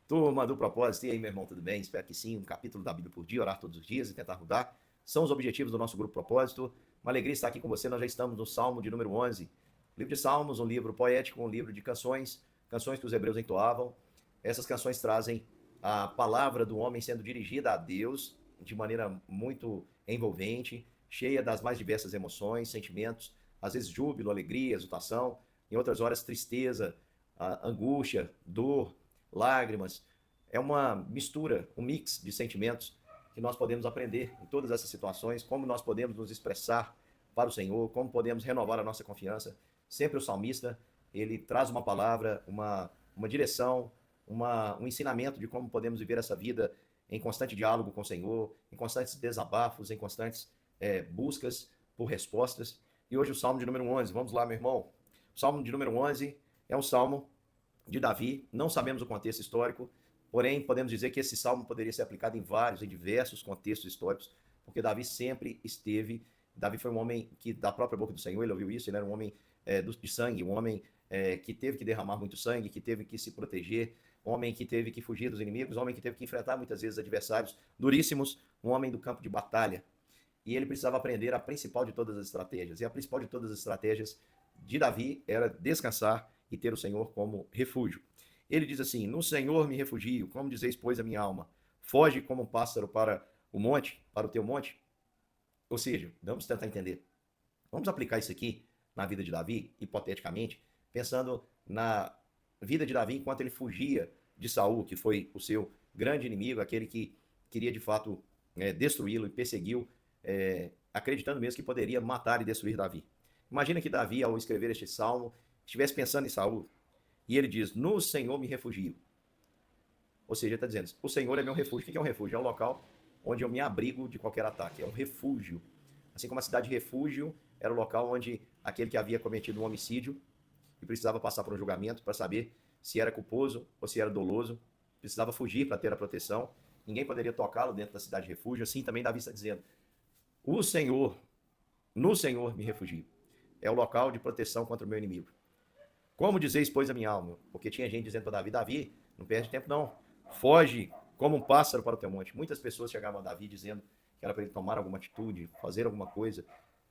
Turma do propósito, e aí, meu irmão, tudo bem? Espero que sim. Um capítulo da Bíblia por dia, orar todos os dias e tentar mudar. São os objetivos do nosso grupo Propósito. Uma alegria estar aqui com você. Nós já estamos no Salmo de número 11. O livro de Salmos, um livro poético, um livro de canções, canções que os hebreus entoavam. Essas canções trazem a palavra do homem sendo dirigida a Deus de maneira muito envolvente, cheia das mais diversas emoções, sentimentos, às vezes júbilo, alegria, exultação, em outras horas tristeza, angústia, dor, lágrimas. É uma mistura, um mix de sentimentos que nós podemos aprender em todas essas situações, como nós podemos nos expressar para o Senhor, como podemos renovar a nossa confiança. Sempre o salmista, ele traz uma palavra, uma direção, um ensinamento de como podemos viver essa vida em constante diálogo com o Senhor, em constantes desabafos, em constantes buscas por respostas. E hoje o Salmo de número 11, vamos lá, meu irmão. O Salmo de número 11 é um salmo de Davi, não sabemos o contexto histórico, porém podemos dizer que esse salmo poderia ser aplicado em diversos contextos históricos, porque Davi sempre esteve, Davi foi um homem que da própria boca do Senhor, ele ouviu isso, ele era um homem de sangue, um homem que teve que derramar muito sangue, que teve que se proteger, um homem que teve que fugir dos inimigos, um homem que teve que enfrentar muitas vezes adversários duríssimos, um homem do campo de batalha. E ele precisava aprender a principal de todas as estratégias. E a principal de todas as estratégias de Davi era descansar e ter o Senhor como refúgio. Ele diz assim: No Senhor me refugio, como dizeis, pois, a minha alma. Foge como um pássaro para o monte, para o teu monte. Ou seja, vamos tentar entender. Vamos aplicar isso aqui na vida de Davi, hipoteticamente, pensando na vida de Davi enquanto ele fugia de Saul, que foi o seu grande inimigo, aquele que queria de fato destruí-lo e perseguiu, acreditando mesmo que poderia matar e destruir Davi. Imagina que Davi, ao escrever este salmo, estivesse pensando em Saul, e ele diz: No Senhor me refugio. Ou seja, ele está dizendo: O Senhor é meu refúgio. O que é um refúgio? É um local onde eu me abrigo de qualquer ataque. É um refúgio. Assim como a cidade de refúgio era o local onde aquele que havia cometido um homicídio e precisava passar por um julgamento para saber se era culposo ou se era doloso, precisava fugir para ter a proteção. Ninguém poderia tocá-lo dentro da cidade de refúgio. Assim também Davi está dizendo: O Senhor, no Senhor me refugio. É o local de proteção contra o meu inimigo. Como dizeis, pois, a minha alma? Porque tinha gente dizendo para Davi: Davi, não perde tempo não. Foge como um pássaro para o teu monte. Muitas pessoas chegavam a Davi dizendo que era para ele tomar alguma atitude, fazer alguma coisa,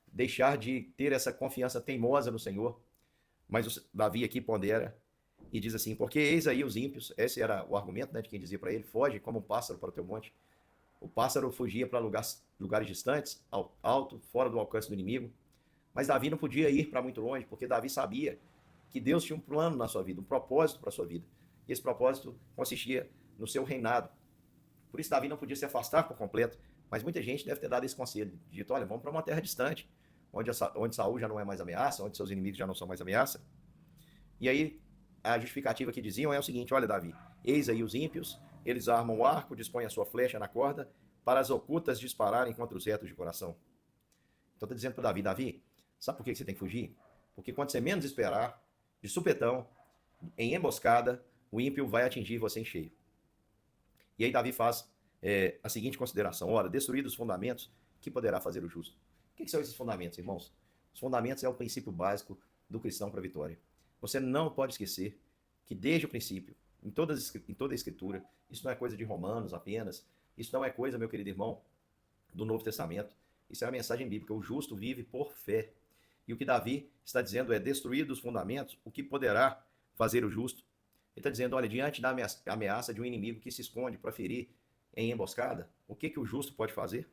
deixar de ter essa confiança teimosa no Senhor. Mas Davi aqui pondera e diz assim: Porque eis aí os ímpios. Esse era o argumento, né, de quem dizia para ele: Foge como um pássaro para o teu monte. O pássaro fugia para lugares distantes, alto, fora do alcance do inimigo. Mas Davi não podia ir para muito longe, porque Davi sabia que Deus tinha um plano na sua vida, um propósito para a sua vida. E esse propósito consistia no seu reinado. Por isso Davi não podia se afastar por completo, mas muita gente deve ter dado esse conselho, dito: olha, vamos para uma terra distante, onde Saul já não é mais ameaça, onde seus inimigos já não são mais ameaça. E aí a justificativa que diziam é o seguinte: olha, Davi, eis aí os ímpios, eles armam o arco, dispõem a sua flecha na corda, para as ocultas dispararem contra os retos de coração. Então está dizendo para Davi: Davi, sabe por que você tem que fugir? Porque quando você menos esperar, de supetão, em emboscada, o ímpio vai atingir você em cheio. E aí Davi faz a seguinte consideração: ora, destruídos os fundamentos, que poderá fazer o justo? O que são esses fundamentos, irmãos? Os fundamentos é o princípio básico do cristão para a vitória. Você não pode esquecer que desde o princípio, em toda a escritura, isso não é coisa de Romanos apenas, isso não é coisa, meu querido irmão, do Novo Testamento. Isso é a mensagem bíblica: o justo vive por fé. E o que Davi está dizendo é: destruídos os fundamentos, o que poderá fazer o justo? Ele está dizendo: olha, diante da ameaça de um inimigo que se esconde para ferir em emboscada, o que o justo pode fazer?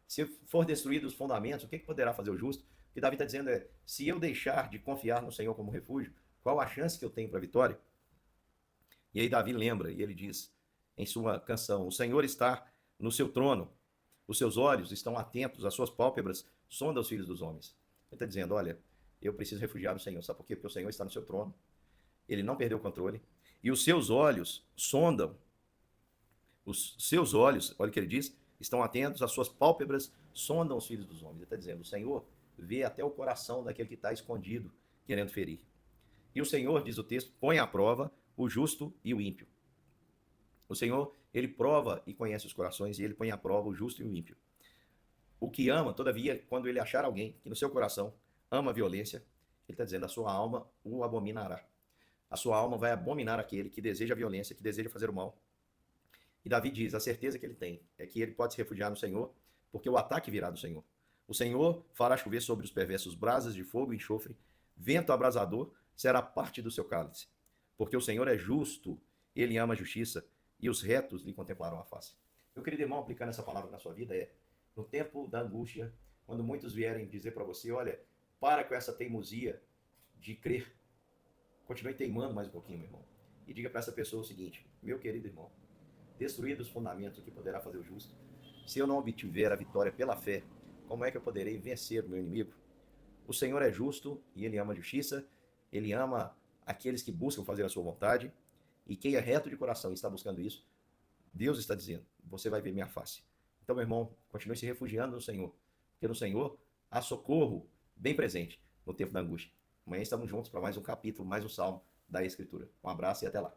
Se for destruído os fundamentos, o que poderá fazer o justo? O que Davi está dizendo é: se eu deixar de confiar no Senhor como refúgio, qual a chance que eu tenho para a vitória? E aí Davi lembra, e ele diz em sua canção: o Senhor está no seu trono, os seus olhos estão atentos, as suas pálpebras sondam os filhos dos homens. Ele está dizendo: olha, eu preciso refugiar no Senhor. Sabe por quê? Porque o Senhor está no seu trono. Ele não perdeu o controle. E os seus olhos sondam, os seus olhos, olha o que ele diz, estão atentos, as suas pálpebras sondam os filhos dos homens. Ele está dizendo: o Senhor vê até o coração daquele que está escondido, querendo ferir. E o Senhor, diz o texto, põe à prova o justo e o ímpio. O Senhor, ele prova e conhece os corações, e ele põe à prova o justo e o ímpio. O que ama, todavia, quando ele achar alguém que no seu coração ama a violência, ele está dizendo: a sua alma o abominará. A sua alma vai abominar aquele que deseja a violência, que deseja fazer o mal. E Davi diz, a certeza que ele tem é que ele pode se refugiar no Senhor, porque o ataque virá do Senhor. O Senhor fará chover sobre os perversos brasas de fogo e enxofre, vento abrasador será parte do seu cálice. Porque o Senhor é justo, ele ama a justiça, e os retos lhe contemplarão a face. Meu querido irmão, aplicando essa palavra na sua vida no tempo da angústia, quando muitos vierem dizer para você, olha, para com essa teimosia de crer, continue teimando mais um pouquinho, meu irmão. E diga para essa pessoa o seguinte, meu querido irmão, destruídos os fundamentos, o que poderá fazer o justo? Se eu não obtiver a vitória pela fé, como é que eu poderei vencer o meu inimigo? O Senhor é justo e ele ama a justiça, ele ama aqueles que buscam fazer a sua vontade, e quem é reto de coração e está buscando isso, Deus está dizendo, você vai ver minha face. Então, meu irmão, continue se refugiando no Senhor, porque no Senhor há socorro bem presente no tempo da angústia. Amanhã estamos juntos para mais um capítulo, mais um salmo da Escritura. Um abraço e até lá.